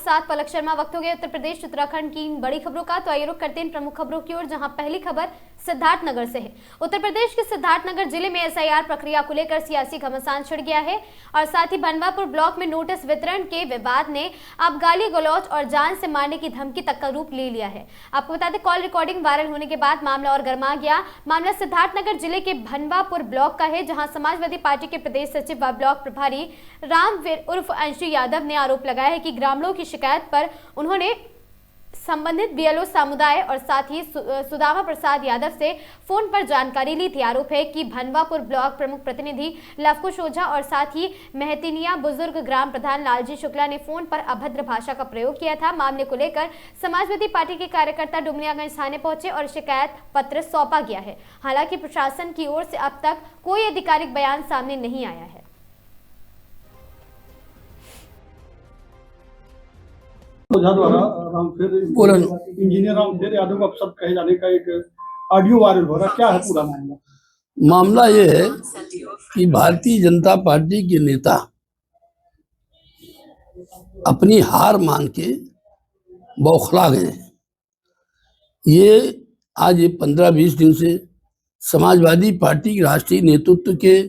साथ पलक शर्मा। वक्त हो गया उत्तर प्रदेश उत्तराखंड की इन बड़ी खबरों का। तो आइए रुक करते हैं इन प्रमुख खबरों की ओर, जहां पहली खबर सिद्धार्थनगर से है। उत्तर प्रदेश के सिद्धार्थनगर जिले में एसआईआर प्रक्रिया को लेकर सियासी घमासान छिड़ गया है और साथ ही भनवापुर ब्लॉक में नोटिस वितरण के विवाद ने अब गाली गलौज और जान से मारने की धमकी तक का रूप ले लिया है। आपको बता दें, कॉल रिकॉर्डिंग वायरल होने के बाद मामला और गर्मा गया। मामला सिद्धार्थनगर जिले के भनवापुर ब्लॉक का है, जहां समाजवादी पार्टी के प्रदेश सचिव व ब्लॉक प्रभारी रामवीर उर्फ अंशु यादव ने आरोप लगाया है कि ग्रामीणों की शिकायत पर उन्होंने संबंधित बीएलओ समुदाय और साथ ही सुदामा प्रसाद यादव से फोन पर जानकारी ली थी। आरोप है कि भनवापुर ब्लॉक प्रमुख प्रतिनिधि लवकुश ओझा और साथ ही महतिनिया बुजुर्ग ग्राम प्रधान लालजी शुक्ला ने फोन पर अभद्र भाषा का प्रयोग किया था। मामले को लेकर समाजवादी पार्टी के कार्यकर्ता डुमरियागंज थाने पहुंचे और शिकायत पत्र सौंपा गया है। हालांकि प्रशासन की ओर से अब तक कोई आधिकारिक बयान सामने नहीं आया है। ओझा द्वारा इंजीनियर रामफेर यादव को अपशब्द कहे जाने का एक ऑडियो वायरल हो रहा है, क्या है पूरा मामला? मामला ये है कि भारतीय जनता पार्टी के नेता अपनी हार मान के बौखला गए। ये आज ये 15-20 दिन से समाजवादी पार्टी के राष्ट्रीय नेतृत्व के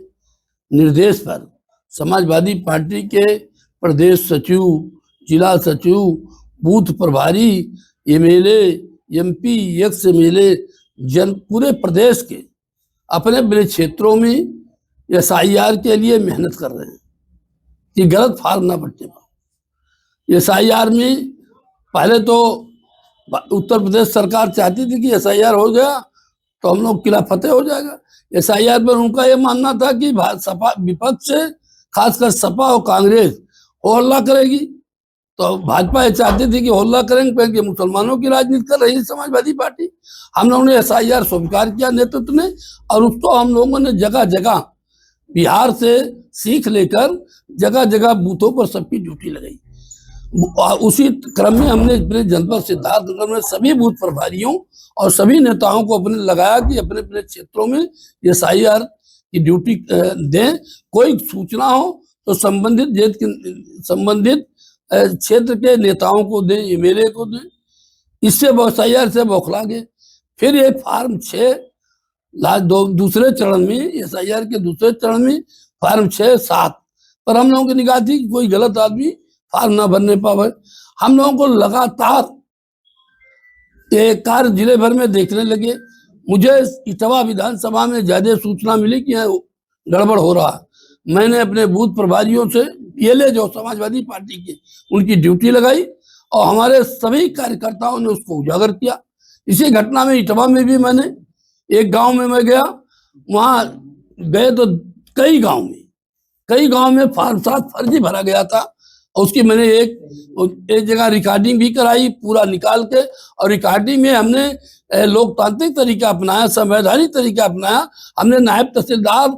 निर्देश पर समाजवादी पार्टी के प्रदेश सचिव, जिला सचिव, बूथ प्रभारी, एमएलए, एमपी, एक्स एमएलए पूरे प्रदेश के अपने अपने क्षेत्रों में एसआईआर के लिए मेहनत कर रहे हैं कि गलत फार्म ना बटने पाए। एसआईआर में पहले तो उत्तर प्रदेश सरकार चाहती थी कि एसआईआर हो गया तो हम लोग किला फतेह हो जाएगा। एसआईआर पर उनका यह मानना था कि सपा विपक्ष से, खासकर सपा और कांग्रेस हो हल्ला करेगी, तो भाजपा ये चाहती थी कि हल्ला करेंगे क्योंकि मुसलमानों की राजनीति कर रही है समाजवादी पार्टी। हम लोगों ने एसआईआर स्वीकार किया नेतृत्व ने, और उसको हम लोगों ने जगह जगह बिहार से सीख लेकर जगह जगह बूथों पर सबकी ड्यूटी लगाई। उसी क्रम में हमने अपने जनपद सिद्धार्थनगर में सभी बूथ प्रभारियों और सभी नेताओं को अपने लगाया कि अपने अपने क्षेत्रों में एसआईआर की ड्यूटी दें। कोई सूचना हो तो संबंधित क्षेत्र के नेताओं को दें, एमएलए को दें। इससे एसआईआर से बौखला गए। फिर ये फॉर्म 6 दूसरे चरण में, एसआईआर के दूसरे चरण में फॉर्म 6-7 पर हम लोगों की निगाह थी कि कोई गलत आदमी फॉर्म ना भरने पावे। हम लोगों को लगातार ये कार्य जिले भर में देखने लगे। मुझे इटावा विधानसभा में ज्यादा सूचना मिली कि गड़बड़ हो रहा है। मैंने अपने बूथ प्रभारियों से पीएलए जो समाजवादी पार्टी के, उनकी ड्यूटी लगाई और हमारे सभी कार्यकर्ताओं ने उसको उजागर किया। इसी घटना में इटावा में भी मैंने एक गांव में मैं गया, वहां गए तो कई गांव में फॉर्म 7 फर्जी भरा गया था। उसकी मैंने एक जगह रिकॉर्डिंग भी कराई पूरा निकाल के, और रिकॉर्डिंग में हमने लोकतांत्रिक तरीका अपनाया, संवैधानिक तरीका अपनाया। हमने नायब तहसीलदार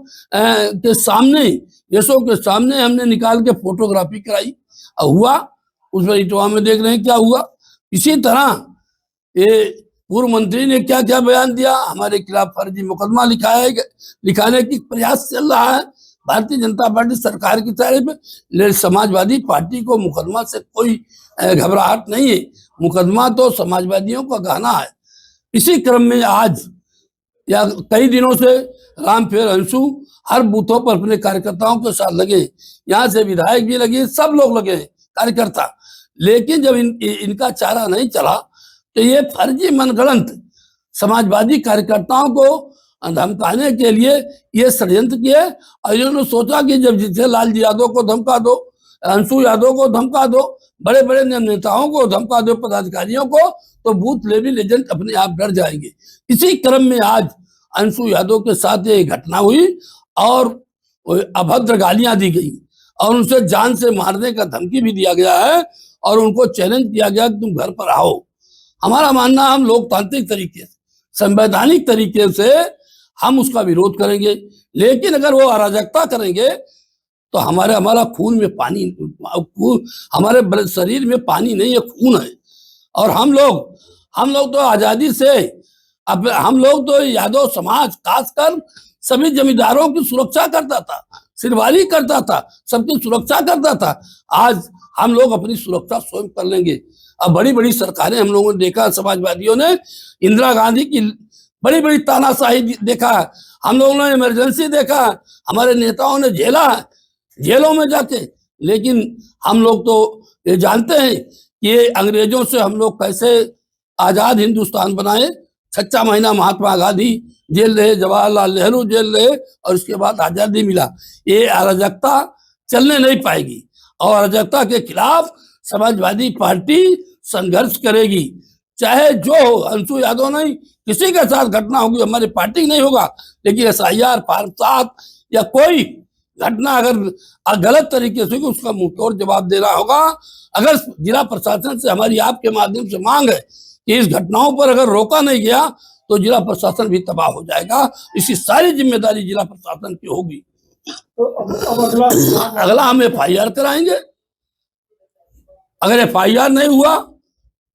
के सामने, यशो के सामने हमने निकाल के फोटोग्राफी कराई और हुआ। उसमें इटवा में देख रहे हैं क्या हुआ। इसी तरह ये पूर्व मंत्री ने क्या क्या बयान दिया, हमारे खिलाफ फर्जी मुकदमा लिखाने की प्रयास चल रहा है भारतीय जनता पार्टी सरकार की तरफ। लेकिन समाजवादी पार्टी को मुकदमा से कोई घबराहट नहीं है। मुकदमा तो समाजवादियों का गहना है। इसी क्रम में आज या कई दिनों से रामफेर अंशु हर बूथों पर अपने कार्यकर्ताओं के साथ लगे। यहाँ से विधायक भी लगे, सब लोग लगे कार्यकर्ता। लेकिन जब इनका चारा नहीं चला तो ये फर्जी मनगढ़ंत समाजवादी कार्यकर्ताओं को धमकाने के लिए ये षड्यंत्र किए। और इन्होंने सोचा कि जब जिसे लालजी यादव को धमका दो, अंशु यादव को धमका दो, बड़े बड़े नेताओं को धमका दो, पदाधिकारियों को, तो बूथ लेवल एजेंट अपने आप डर जाएंगे। इसी क्रम में आज अंशु यादव के साथ ये घटना हुई और अभद्र गालियां दी गई और उनसे जान से मारने का धमकी भी दिया गया है और उनको चैलेंज किया गया कि तुम घर पर आओ। हमारा मानना, हम लोकतांत्रिक तरीके से, संवैधानिक तरीके से हम उसका विरोध करेंगे। लेकिन अगर वो अराजकता करेंगे तो हमारा खून में पानी, हमारे शरीर में पानी नहीं है, खून है। और हम लोग तो आजादी से, अब हम लोग तो यादव समाज खासकर सभी जमींदारों की सुरक्षा करता था, सिरवारी करता था, सबकी सुरक्षा करता था। आज हम लोग अपनी सुरक्षा स्वयं कर लेंगे। अब बड़ी बड़ी सरकारें हम लोगों ने देखा, समाजवादियों ने इंदिरा गांधी की बड़ी बड़ी तानाशाही देखा, हम लोगों ने इमरजेंसी देखा, हमारे नेताओं ने झेला जेलों में जाके। लेकिन हम लोग तो ये जानते हैं कि ये अंग्रेजों से हम लोग कैसे आजाद हिंदुस्तान बनाए। 6 महीना महात्मा गांधी जेल रहे, जवाहरलाल नेहरू जेल रहे, और उसके बाद आजादी मिला। ये अराजकता चलने नहीं पाएगी, और अराजकता के खिलाफ समाजवादी पार्टी संघर्ष करेगी, चाहे जो हो। अंशु यादव नहीं, किसी के साथ घटना होगी, हमारी पार्टी नहीं होगा, लेकिन SIR फॉर्म 7 या कोई घटना अगर गलत तरीके से उसका मुंहतोड़ जवाब देना होगा। अगर जिला प्रशासन से हमारी आपके माध्यम से मांग है कि इस घटनाओं पर अगर रोका नहीं गया तो जिला प्रशासन भी तबाह हो जाएगा। इसकी सारी जिम्मेदारी जिला प्रशासन की होगी। तो अब अगला हम FIR कराएंगे। अगर FIR नहीं हुआ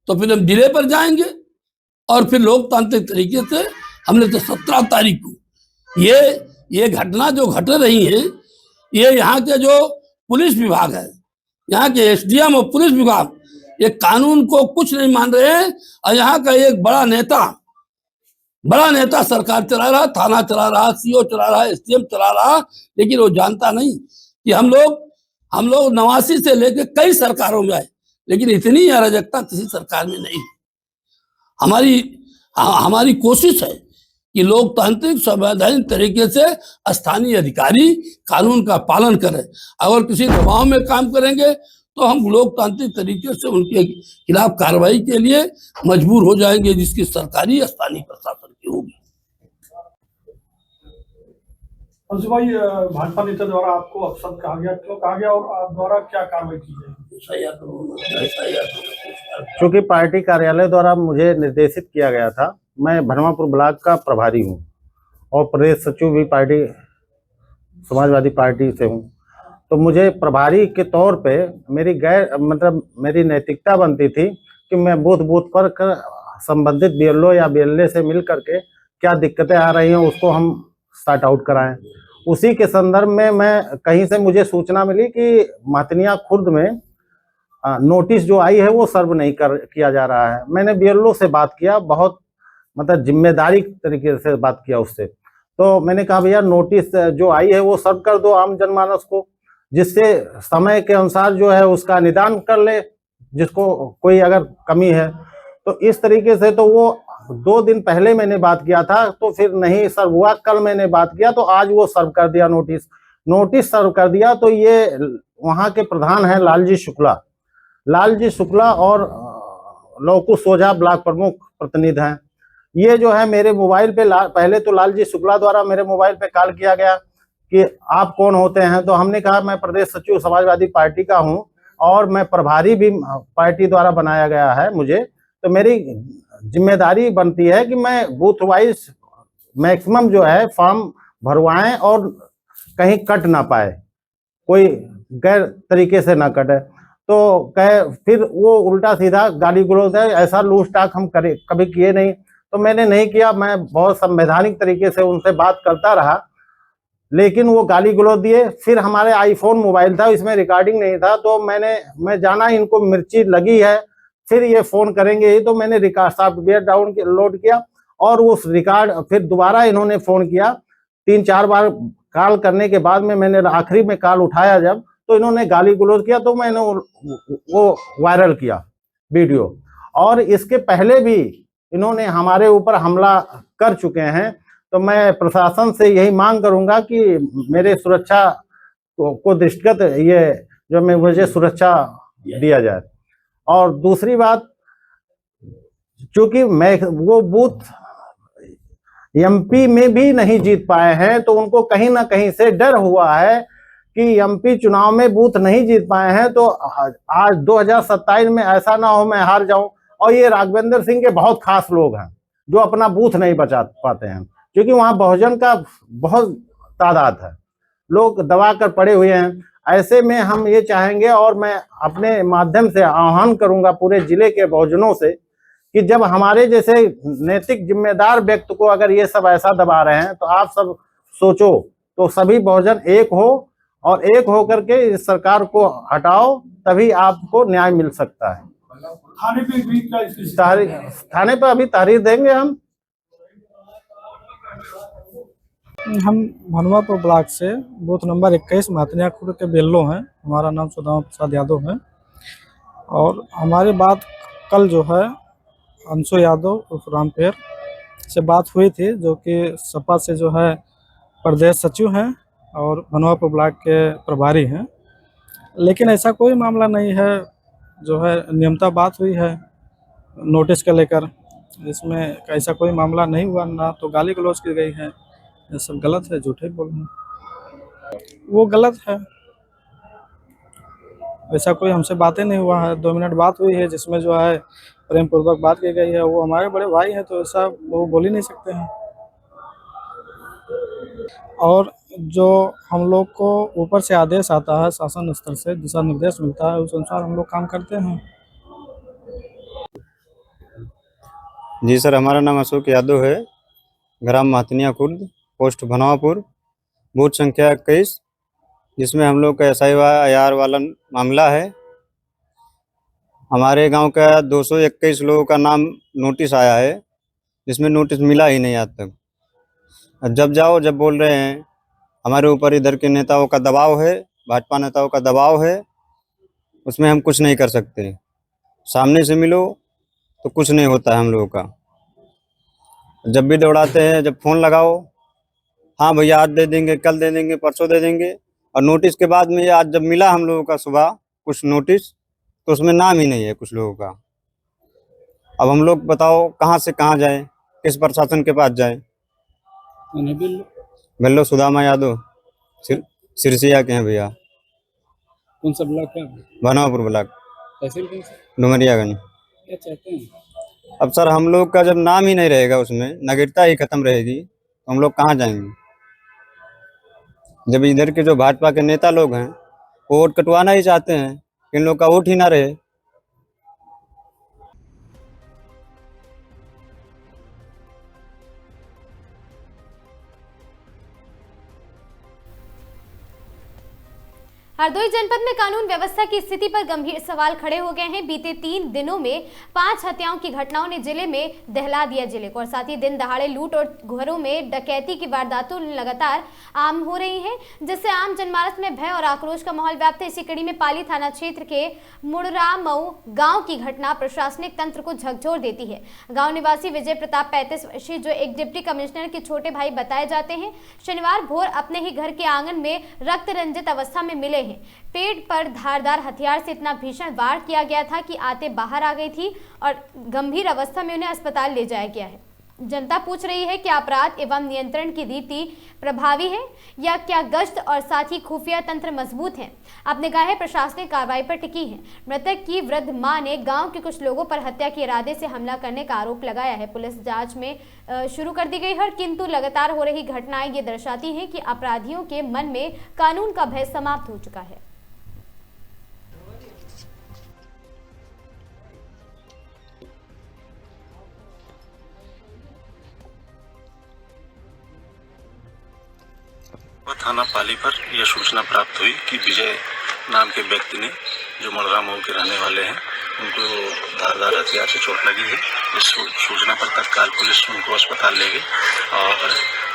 तो फिर हम जिले पर जाएंगे, और फिर लोकतांत्रिक तरीके से हमने तो 17 तारीख को ये घटना जो घट रही है, ये यहाँ के जो पुलिस विभाग है, यहाँ के SDM और पुलिस विभाग, ये कानून को कुछ नहीं मान रहे हैं। और यहाँ का एक बड़ा नेता सरकार चला रहा, थाना चला रहा, CO चला रहा, SDM चला रहा, लेकिन वो जानता नहीं कि हम लोग 89 से लेकर कई सरकारों में आए, लेकिन इतनी अराजकता किसी सरकार में नहीं। हमारी कोशिश है कि लोकतांत्रिक संवैधानिक तरीके से स्थानीय अधिकारी कानून का पालन करें। अगर किसी दबाव में काम करेंगे तो हम लोकतांत्रिक तरीके से उनके खिलाफ कार्रवाई के लिए मजबूर हो जाएंगे, जिसकी सरकारी स्थानीय प्रशासन की होगी। अंशु भाई, भाजपा नेता द्वारा आपको अपशब्द कहा गया, क्यों कहा गया, और आप द्वारा क्या कार्रवाई की जाएगी? क्योंकि पार्टी कार्यालय द्वारा मुझे निर्देशित किया गया था। मैं भरमापुर ब्लॉक का प्रभारी हूँ और प्रदेश सचिव भी पार्टी समाजवादी पार्टी से हूँ। तो मुझे प्रभारी के तौर पे मेरी नैतिकता बनती थी कि मैं बूथ पर संबंधित BLO या BLA से मिल करके क्या दिक्कतें आ रही हैं उसको हम सॉर्ट आउट कराएं। उसी के संदर्भ में मैं कहीं से मुझे सूचना मिली कि महतनिया खुर्द में नोटिस जो आई है वो सर्व नहीं किया जा रहा है। मैंने BLO से बात किया, बहुत जिम्मेदारी तरीके से बात किया उससे। तो मैंने कहा भैया नोटिस जो आई है वो सर्व कर दो आम जनमानस को, जिससे समय के अनुसार जो है उसका निदान कर ले, जिसको कोई अगर कमी है। तो इस तरीके से तो वो 2 दिन पहले मैंने बात किया था, तो फिर नहीं सर्व हुआ। कल मैंने बात किया तो आज वो सर्व कर दिया, नोटिस सर्व कर दिया। तो ये वहाँ के प्रधान हैं लालजी शुक्ला और लौकुश सोझा ब्लॉक प्रमुख प्रतिनिधि हैं। ये जो है मेरे मोबाइल पे पहले तो लालजी शुक्ला द्वारा मेरे मोबाइल पे कॉल किया गया कि आप कौन होते हैं। तो हमने कहा मैं प्रदेश सचिव समाजवादी पार्टी का हूं और मैं प्रभारी भी पार्टी द्वारा बनाया गया है मुझे। तो मेरी जिम्मेदारी बनती है कि मैं बूथ वाइज मैक्सिमम जो है फॉर्म भरवाएं और कहीं कट ना पाए, कोई गैर तरीके से ना कटे। तो कहे फिर वो उल्टा सीधा गाली गलौज है, ऐसा लूज टाक हम कभी किए नहीं। तो मैंने नहीं किया, मैं बहुत संवैधानिक तरीके से उनसे बात करता रहा, लेकिन वो गाली गलौज दिए। फिर हमारे आईफोन मोबाइल था, इसमें रिकॉर्डिंग नहीं था, तो मैं जाना इनको मिर्ची लगी है, फिर ये फोन करेंगे ही। तो मैंने रिकॉर्ड सॉफ्टवेयर डाउनलोड किया और उस रिकॉर्ड फिर दोबारा इन्होंने फोन किया। 3-4 बार कॉल करने के बाद में मैंने आखिरी में कॉल उठाया जब, तो इन्होंने गाली गलौज किया। तो मैंने वो वायरल किया वीडियो। और इसके पहले भी इन्होंने हमारे ऊपर हमला कर चुके हैं। तो मैं प्रशासन से यही मांग करूंगा कि मेरे सुरक्षा को दृष्टिगत ये जो मुझे सुरक्षा दिया जाए। और दूसरी बात, चूंकि वो बूथ MP में भी नहीं जीत पाए हैं, तो उनको कहीं ना कहीं से डर हुआ है कि MP चुनाव में बूथ नहीं जीत पाए हैं, तो आज 2027 में ऐसा ना हो मैं हार जाऊं। और ये राघवेंद्र सिंह के बहुत खास लोग हैं जो अपना बूथ नहीं बचा पाते हैं, क्योंकि वहां बहुजन का बहुत तादाद है, लोग दबा कर पड़े हुए हैं। ऐसे में हम ये चाहेंगे और मैं अपने माध्यम से आह्वान करूंगा पूरे जिले के बहुजनों से कि जब हमारे जैसे नैतिक जिम्मेदार व्यक्ति को अगर ये सब ऐसा दबा रहे हैं, तो आप सब सोचो तो सभी बहुजन एक हो और एक होकर के इस सरकार को हटाओ, तभी आपको न्याय मिल सकता है। थाने पे भी क्या इसकी थाने पे अभी तहरीर देंगे हम भनवापुर ब्लॉक से बूथ नंबर 21 मातनिया खुर्द के बेल्लो हैं। हमारा नाम सुदामा प्रसाद यादव है और हमारी बात कल जो है अंशु यादव उर्फ रामपेर से बात हुई थी, जो कि सपा से जो है प्रदेश सचिव हैं और भनवापुर ब्लॉक के प्रभारी हैं। लेकिन ऐसा कोई मामला नहीं है, जो है नियमता बात हुई है नोटिस के लेकर। इसमें ऐसा कोई मामला नहीं हुआ, ना तो गाली गलौज की गई है। ये सब गलत है, झूठे बोल रहे हैं, वो गलत है। ऐसा कोई हमसे बातें नहीं हुआ है। 2 मिनट बात हुई है जिसमें जो है प्रेम पूर्वक बात की गई है। वो हमारे बड़े भाई हैं, तो ऐसा वो बोल ही नहीं सकते हैं। और जो हम लोग को ऊपर से आदेश आता है, शासन स्तर से दिशा निर्देश मिलता है, उस अनुसार हम लोग काम करते हैं। जी सर, हमारा नाम अशोक यादव है, ग्राम मातनिया खुर्द, पोस्ट भनवापुर, बूथ संख्या 21, जिसमें हम लोग का SIR वाला मामला है। हमारे गांव का 221 लोगों का नाम नोटिस आया है, जिसमें नोटिस मिला ही नहीं आज तक। जब जाओ जब बोल रहे हैं हमारे ऊपर इधर के नेताओं का दबाव है, भाजपा नेताओं का दबाव है, उसमें हम कुछ नहीं कर सकते। सामने से मिलो तो कुछ नहीं होता है हम लोगों का। जब भी दौड़ाते हैं, जब फ़ोन लगाओ, हाँ भैया आज दे देंगे, कल दे देंगे, परसों दे देंगे, और नोटिस के बाद में आज जब मिला हम लोगों का सुबह कुछ नोटिस, तो उसमें नाम ही नहीं है कुछ लोगों का। अब हम लोग बताओ कहाँ से कहाँ जाएं, किस प्रशासन के पास जाएं। बेल्लो सुदामा यादव, सिरसिया के हैं भैया। कौन सा ब्लॉक है? भनवापुर ब्लॉक, तहसील कौन सा? डुमरियागंज। क्या चाहते हैं? अब सर हम लोग का जब नाम ही नहीं रहेगा, उसमें नागरिकता ही खत्म रहेगी, तो हम लोग कहाँ जाएंगे। जब इधर के जो भाजपा के नेता लोग हैं वो वोट कटवाना ही चाहते हैं, इन लोग का वोट ही ना रहे। हरदोई जनपद में कानून व्यवस्था की स्थिति पर गंभीर सवाल खड़े हो गए हैं। बीते 3 दिनों में 5 हत्याओं की घटनाओं ने जिले में दहला दिया जिले को, और साथ ही दिन दहाड़े लूट और घरों में डकैती की वारदातें लगातार आम हो रही हैं, जिससे आम जनमानस में भय और आक्रोश का माहौल व्याप्त है। इसी कड़ी में पाली थाना क्षेत्र के मुड़रामऊ गांव की घटना प्रशासनिक तंत्र को झकझोर देती है। गाँव निवासी विजय प्रताप 35 वर्षीय, जो एक डिप्टी कमिश्नर के छोटे भाई बताए जाते हैं, शनिवार भोर अपने ही घर के आंगन में रक्त रंजित अवस्था में मिले हैं। पेट पर धारदार हथियार से इतना भीषण वार किया गया था कि आते बाहर आ गई थी और गंभीर अवस्था में उन्हें अस्पताल ले जाया गया है। जनता पूछ रही है कि अपराध एवं नियंत्रण की रीति प्रभावी है या क्या गश्त और साथ ही खुफिया तंत्र मजबूत हैं। अब निगाहें प्रशासनिक कार्रवाई पर टिकी हैं। मृतक की वृद्ध मां ने गांव के कुछ लोगों पर हत्या के इरादे से हमला करने का आरोप लगाया है। पुलिस जांच में शुरू कर दी गई है, किंतु लगातार हो रही घटनाएं ये दर्शाती हैं कि अपराधियों के मन में कानून का भय समाप्त हो चुका है। थाना पाली पर यह सूचना प्राप्त हुई कि विजय नाम के व्यक्ति ने, जो मुड़रामऊ के रहने वाले हैं, उनको धारदार हथियार से चोट लगी है। इस सूचना पर तत्काल पुलिस उनको अस्पताल ले गई और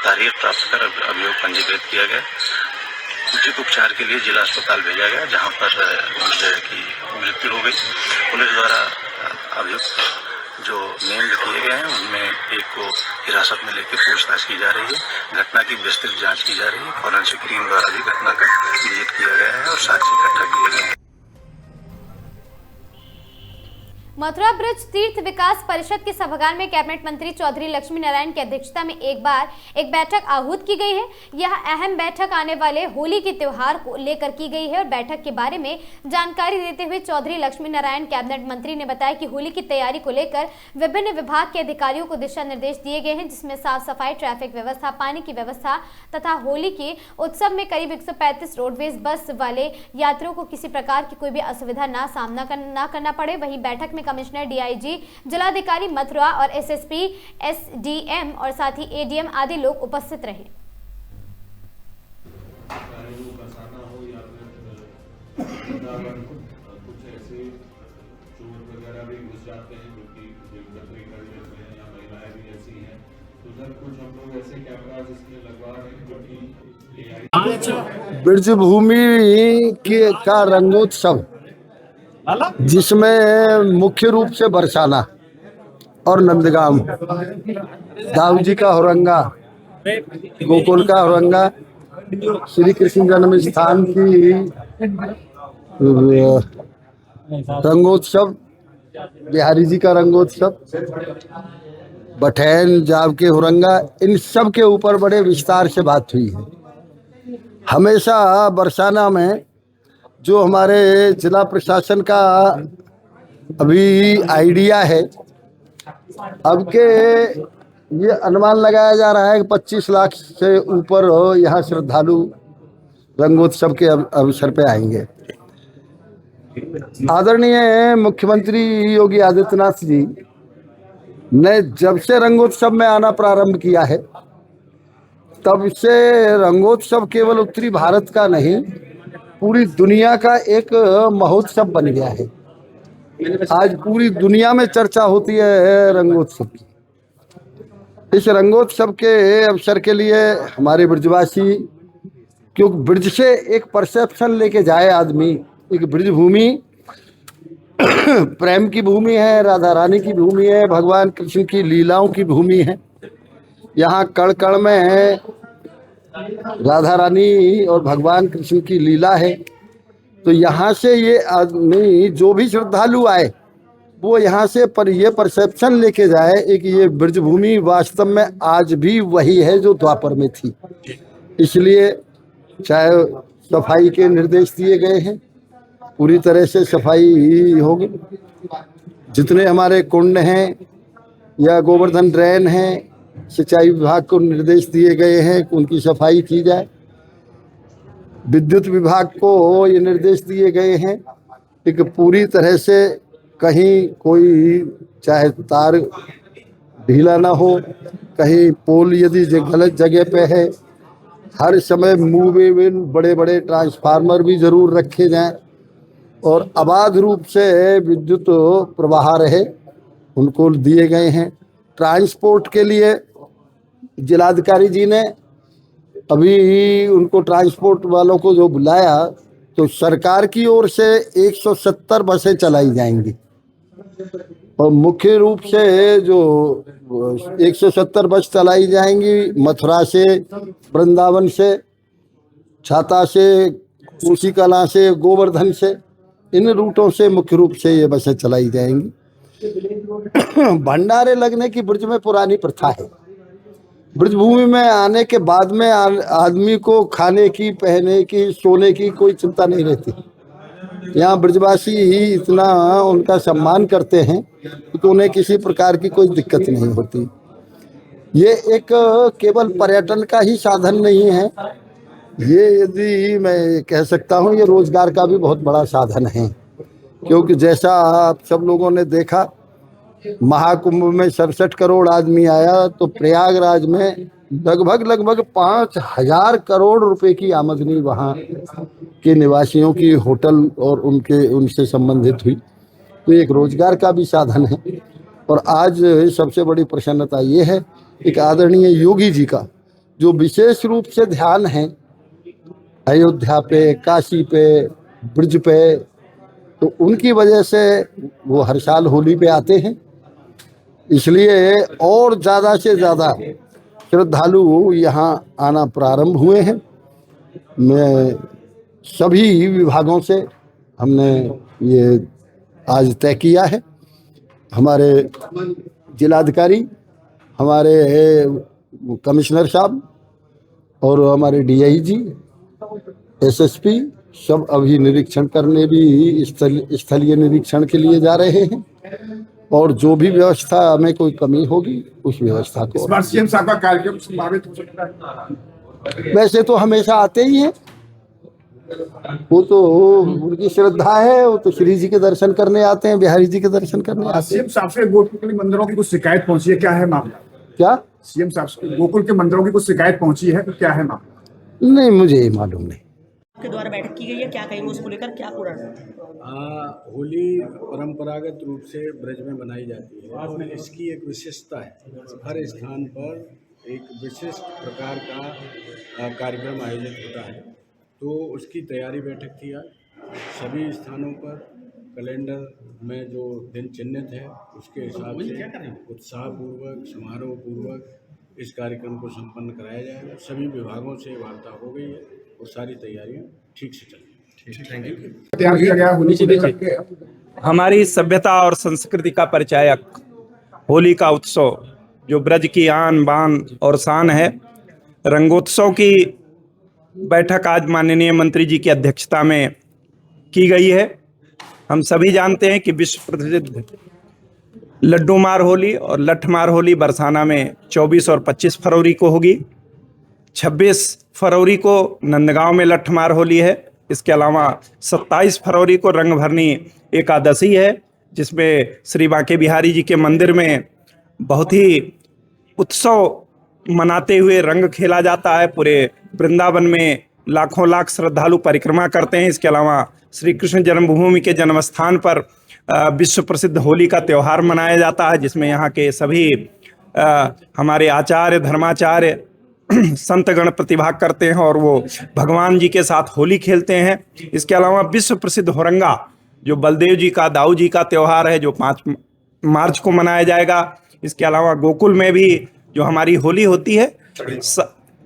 तारीख प्राप्त कर अभियोग पंजीकृत किया गया। उचित उपचार के लिए जिला अस्पताल भेजा गया, जहां पर विजय की मृत्यु हो गई। पुलिस द्वारा अभियुक्त जो नेम्ड किए गए हैं उनमें एक को हिरासत में लेकर पूछताछ की जा रही है। घटना की विस्तृत जांच की जा रही है। फॉरेंसिक टीम द्वारा भी घटना का विजिट किया गया है और साक्ष्य इकट्ठा किए गए हैं। मथुरा ब्रज तीर्थ विकास परिषद के सभागार में कैबिनेट मंत्री चौधरी लक्ष्मी नारायण की अध्यक्षता में एक बैठक आहूत की गई है। यह अहम बैठक आने वाले होली के त्योहार को लेकर की गई है और बैठक के बारे में जानकारी देते हुए चौधरी लक्ष्मी नारायण कैबिनेट मंत्री ने बताया कि होली की तैयारी को लेकर विभिन्न विभाग के अधिकारियों को दिशा निर्देश दिए गए हैं, जिसमें साफ सफाई, ट्रैफिक व्यवस्था, पानी की व्यवस्था तथा होली के उत्सव में करीब 135 रोडवेज बस वाले यात्रियों को किसी प्रकार की कोई भी असुविधा ना करना पड़े। वहीं बैठक में कमिश्नर, डीआईजी, जिलाधिकारी मथुरा और एसएसपी, एसडीएम और साथ ही एडीएम आदि लोग उपस्थित रहे। कुछ ऐसे चोर वगैरह भी घुस जाते हैं जो कि दिलकतरी कर लेते हैं, या महिलाएं भी ऐसी हैं, तो सर कुछ हम लोग ऐसे कैमराज इसमें लगवा रहे हैं जो कि ब्रज भूमि का रंगोत्सव, जिसमें मुख्य रूप से बरसाना और नंदगांव, दाऊ जी का औरंगा, गोकुल का औरंगा, श्री कृष्ण जन्म स्थान की रंगोत्सव, बिहारी जी का रंगोत्सव, बठैन जाव के औरंगा, इन सब के ऊपर बड़े विस्तार से बात हुई है। हमेशा बरसाना में जो हमारे जिला प्रशासन का अभी आइडिया है, अब के ये अनुमान लगाया जा रहा है कि 25 लाख से ऊपर यहाँ श्रद्धालु रंगोत्सव के अवसर पे आएंगे। आदरणीय मुख्यमंत्री योगी आदित्यनाथ जी ने जब से रंगोत्सव में आना प्रारंभ किया है, तब से रंगोत्सव केवल उत्तरी भारत का नहीं, पूरी दुनिया का एक महोत्सव बन गया है। आज पूरी दुनिया में चर्चा होती है रंगोत्सव की। इस रंगोत्सव के अवसर के लिए हमारे ब्रजवासी, क्योंकि ब्रज से एक परसेप्शन लेके जाए आदमी, एक ब्रज भूमि प्रेम की भूमि है, राधा रानी की भूमि है, भगवान कृष्ण की लीलाओं की भूमि है। यहाँ कण कण में राधा रानी और भगवान कृष्ण की लीला है। तो यहाँ से ये आदमी, जो भी श्रद्धालु आए, वो यहाँ से पर ये परसेप्शन लेके जाए एक ये ब्रजभूमि वास्तव में आज भी वही है जो द्वापर में थी। इसलिए चाहे सफाई के निर्देश दिए गए हैं, पूरी तरह से सफाई होगी। जितने हमारे कुंड हैं या गोवर्धन ड्रेन हैं, सिंचाई विभाग को निर्देश दिए गए हैं कि उनकी सफाई की जाए। विद्युत विभाग को ये निर्देश दिए गए हैं कि पूरी तरह से कहीं कोई चाहे तार ढीला ना हो, कहीं पोल यदि गलत जगह पे है, हर समय मूवेबल बड़े बड़े ट्रांसफार्मर भी जरूर रखे जाएं और अबाध रूप से विद्युत प्रवाह रहे, उनको दिए गए हैं। ट्रांसपोर्ट के लिए जिलाधिकारी जी ने अभी उनको ट्रांसपोर्ट वालों को जो बुलाया, तो सरकार की ओर से 170 बसें चलाई जाएंगी और मुख्य रूप से जो 170 बस चलाई जाएंगी मथुरा से, वृंदावन से, छाता से, कोसी कला से, गोवर्धन से, इन रूटों से मुख्य रूप से ये बसें चलाई जाएंगी। भंडारे लगने की ब्रज में पुरानी प्रथा है। ब्रजभूमि में आने के बाद में आदमी को खाने की, पहने की, सोने की कोई चिंता नहीं रहती। यहाँ ब्रजवासी ही इतना उनका सम्मान करते हैं तो उन्हें किसी प्रकार की कोई दिक्कत नहीं होती। ये एक केवल पर्यटन का ही साधन नहीं है, ये यदि मैं कह सकता हूँ ये रोजगार का भी बहुत बड़ा साधन है। क्योंकि जैसा आप सब लोगों ने देखा, महाकुंभ में 67 करोड़ आदमी आया, तो प्रयागराज में लगभग 5000 करोड़ रुपए की आमदनी वहाँ के निवासियों की होटल और उनसे संबंधित हुई। तो एक रोजगार का भी साधन है। और आज सबसे बड़ी प्रसन्नता ये है एक आदरणीय योगी जी का जो विशेष रूप से ध्यान है अयोध्या पे, काशी पे, ब्रज पे, तो उनकी वजह से वो हर साल होली पे आते हैं। इसलिए और ज़्यादा से ज़्यादा श्रद्धालु यहाँ आना प्रारंभ हुए हैं। मैं सभी विभागों से हमने ये आज तय किया है। हमारे जिलाधिकारी, हमारे कमिश्नर साहब और हमारे डीआईजी, एसएसपी सब अभी निरीक्षण करने भी स्थलीय निरीक्षण के लिए जा रहे हैं। और जो भी व्यवस्था में कोई कमी होगी उस व्यवस्था को, इस बार सीएम साहब का कार्यक्रम संभावित हो सकता है। वैसे तो हमेशा आते ही हैं, वो तो उनकी श्रद्धा है, वो तो श्री जी के दर्शन करने आते हैं, बिहारी जी के दर्शन करने आते हैं। सीएम साहब से गोकुल के मंदिरों की कुछ शिकायत पहुंची है, क्या है मामला? क्या सीएम साहब से गोकुल के मंदिरों की कुछ शिकायत पहुंची है, तो क्या है मामला? नहीं, मुझे ये मालूम नहीं। के द्वारा बैठक की गई है, क्या कहेंगे उसको लेकर, क्या पूरा? होली परंपरागत रूप से ब्रज में मनाई जाती है और इसकी एक विशेषता है। हर स्थान पर एक विशिष्ट प्रकार का कार्यक्रम आयोजित होता है, तो उसकी तैयारी बैठक थी आज। सभी स्थानों पर कैलेंडर में जो दिन चिन्हित है उसके हिसाब से उत्साहपूर्वक समारोहपूर्वक इस कार्यक्रम को संपन्न कराया जाएगा। सभी विभागों से वार्ता हो गई है और सारी तैयारियां ठीक से चल रही हैं। हमारी सभ्यता और संस्कृति का परिचायक होली का उत्सव जो ब्रज की आन बान और शान है, रंगोत्सव की बैठक आज माननीय मंत्री जी की अध्यक्षता में की गई है। हम सभी जानते हैं कि विश्व प्रसिद्ध लड्डू मार होली और लठ मार होली बरसाना में 24 और 25 फरवरी को होगी। 26 फरवरी को नंदगांव में लठ मार होली है। इसके अलावा 27 फरवरी को रंग भरनी एकादशी है, जिसमें श्री बांके बिहारी जी के मंदिर में बहुत ही उत्सव मनाते हुए रंग खेला जाता है। पूरे वृंदावन में लाखों लाख श्रद्धालु परिक्रमा करते हैं। इसके अलावा श्री कृष्ण जन्मभूमि के जन्मस्थान पर विश्व प्रसिद्ध होली का त्यौहार मनाया जाता है, जिसमें यहाँ के सभी हमारे आचार्य धर्माचार्य संतगण प्रतिभाग करते हैं और वो भगवान जी के साथ होली खेलते हैं। इसके अलावा विश्व प्रसिद्ध होरंगा जो बलदेव जी का दाऊ जी का त्यौहार है, जो 5 मार्च को मनाया जाएगा। इसके अलावा गोकुल में भी जो हमारी होली होती है,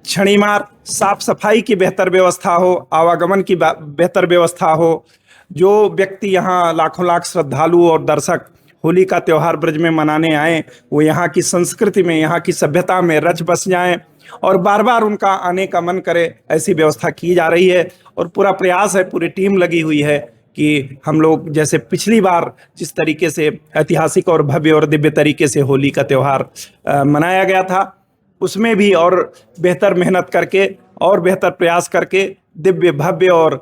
छड़ीमार, साफ सफाई की बेहतर व्यवस्था हो, आवागमन की बेहतर व्यवस्था हो, जो व्यक्ति यहाँ लाखों लाख श्रद्धालु और दर्शक होली का त्यौहार ब्रज में मनाने आए, वो यहाँ की संस्कृति में, यहाँ की सभ्यता में रच बस जाएं और बार बार उनका आने का मन करे, ऐसी व्यवस्था की जा रही है। और पूरा प्रयास है, पूरी टीम लगी हुई है कि हम लोग जैसे पिछली बार जिस तरीके से ऐतिहासिक और भव्य और दिव्य तरीके से होली का त्यौहार मनाया गया था, उसमें भी और बेहतर मेहनत करके और बेहतर प्रयास करके दिव्य भव्य और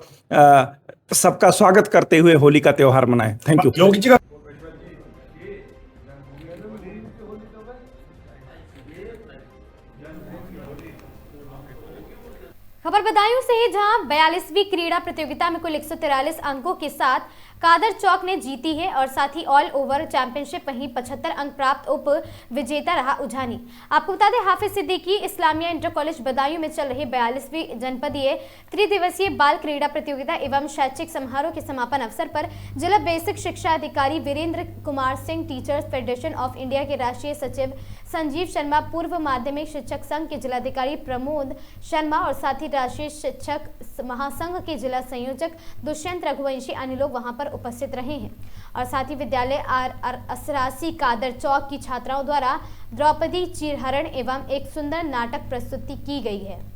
सबका स्वागत करते हुए होली का त्यौहार मनाएं। Thank you. खबर बदायूं से है, जहां 42वीं क्रीड़ा प्रतियोगिता में कुल 143 अंकों के साथ कादर चौक ने जीती है और साथ ही ऑल ओवर चैंपियनशिप वहीं 75 अंक प्राप्त उप विजेता रहा उजानी। आपको बता दें, हाफिज सिद्दीकी इस्लामिया इंटर कॉलेज बदायूं में चल रही 42वीं जनपदीय त्रिदिवसीय बाल क्रीड़ा प्रतियोगिता एवं शैक्षिक समारोह के समापन अवसर पर जिला बेसिक शिक्षा अधिकारी Virendra Kumar Singh, teachers federation of India के राष्ट्रीय सचिव संजीव शर्मा, पूर्व माध्यमिक शिक्षक संघ के जिलाधिकारी प्रमोद शर्मा और साथ ही राष्ट्रीय शिक्षक महासंघ के जिला संयोजक दुष्यंत रघुवंशी अन्य लोग वहां पर उपस्थित रहे हैं। और साथ ही विद्यालय असरासी कादर चौक की छात्राओं द्वारा द्रौपदी चीरहरण एवं एक सुंदर नाटक प्रस्तुति की गई है।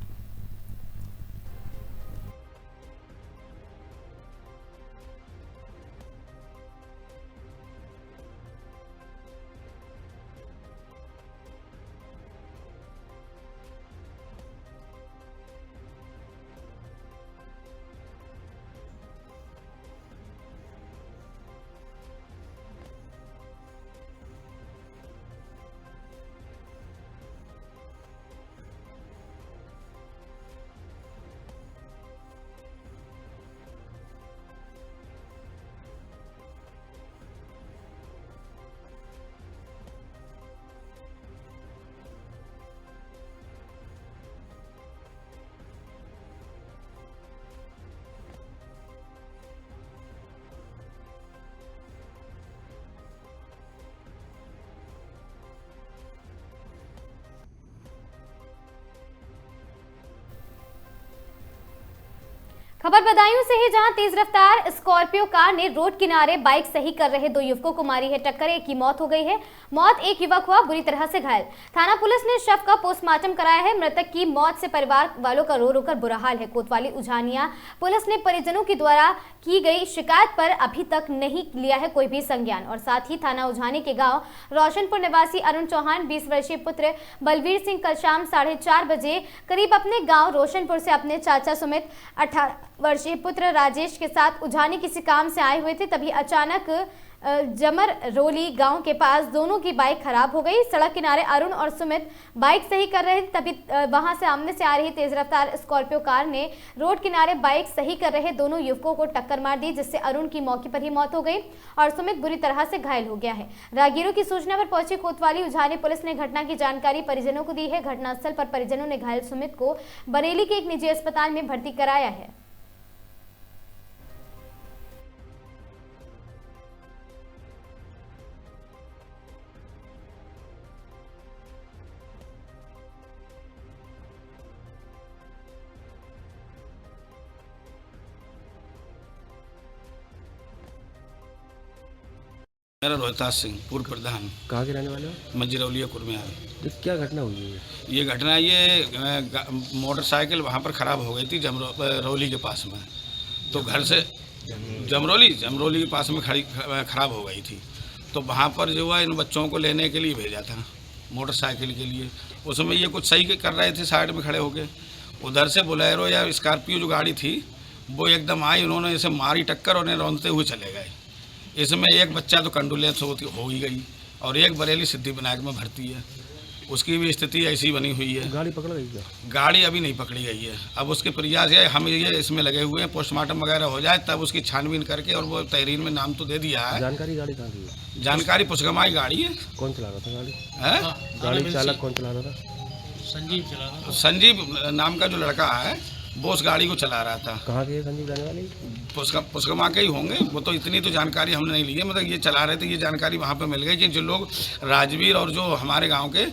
खबर बदायूं से है, जहां तेज रफ्तार स्कॉर्पियो कार ने रोड किनारे बाइक सही कर रहे 2 युवकों को मारी है टक्कर। एक की मौत हो गई है। मौत एक युवक हुआ बुरी तरह से घायल। थाना पुलिस ने शव का पोस्टमार्टम कराया है। मृतक की मौत से परिवार वालों का रो रो कर बुरा हाल है। कोतवाली उजानिया पुलिस ने परिजनों के द्वारा की गई शिकायत पर अभी तक नहीं लिया है कोई भी संज्ञान। और साथ ही थाना उजानी के गाँव रोशनपुर निवासी अरुण चौहान 20 वर्षीय पुत्र बलवीर सिंह कल शाम 4:30 बजे करीब अपने गाँव रोशनपुर से अपने चाचा सुमित 18 वर्षीय पुत्र राजेश के साथ उजानी किसी काम से आए हुए थे। तभी अचानक जमररोली गांव के पास दोनों की बाइक खराब हो गई। सड़क किनारे अरुण और सुमित बाइक सही कर रहे थे, तभी वहां से सामने से आ रही तेज रफ्तार स्कॉर्पियो कार ने रोड किनारे बाइक सही कर रहे दोनों युवकों को टक्कर मार दी, जिससे अरुण की मौके पर ही मौत हो गई और सुमित बुरी तरह से घायल हो गया है। राहगीरों की सूचना पर पहुंची कोतवाली उझानी पुलिस ने घटना की जानकारी परिजनों को दी है। घटनास्थल पर परिजनों ने घायल सुमित को बरेली के एक निजी अस्पताल में भर्ती कराया है। मेरा रोहतास सिंह, पूर्व प्रधान। कहाँ के रहने वाले हो? मजरौलिया कुर्मियाल। तो क्या घटना हुई है? ये घटना मोटरसाइकिल वहाँ पर ख़राब हो गई थी जमरौली के पास में। तो घर से जमरौली के पास में ख़राब हो गई थी। तो वहाँ पर जो है इन बच्चों को लेने के लिए भेजा था मोटरसाइकिल के लिए। उसमें ये कुछ सही कर रहे थे साइड में खड़े होके। उधर से बोलेरो या स्कॉर्पियो जो गाड़ी थी वो एकदम आई, उन्होंने इसे मारी टक्कर और रौंदते हुए चले गए। इसमें एक बच्चा तो कंडोलेंस हो ही गई और एक बरेली सिद्धिविनायक में भर्ती है, उसकी भी स्थिति ऐसी बनी हुई है। गाड़ी पकड़ गई क्या? गाड़ी अभी नहीं पकड़ी गई है। अब उसके प्रयास है, हम ये इसमें लगे हुए हैं, पोस्टमार्टम वगैरह हो जाए तब उसकी छानबीन करके, और वो तहरीर में नाम तो दे दिया है। जानकारी गाड़ी कहाँ की है? जानकारी पुष्कमाई गाड़ी है। कौन चला रहा था गाड़ी? है गाड़ी चालक कौन चला रहा था? संजीव नाम का जो लड़का है वो उस गाड़ी को चला रहा था। कहाँ के संजीव जाने वाली? पुष्कमा के ही होंगे वो, तो इतनी तो जानकारी हमने नहीं ली है। मतलब ये चला रहे थे, ये जानकारी वहाँ पे मिल गई कि जो लोग राजवीर और जो हमारे गांव के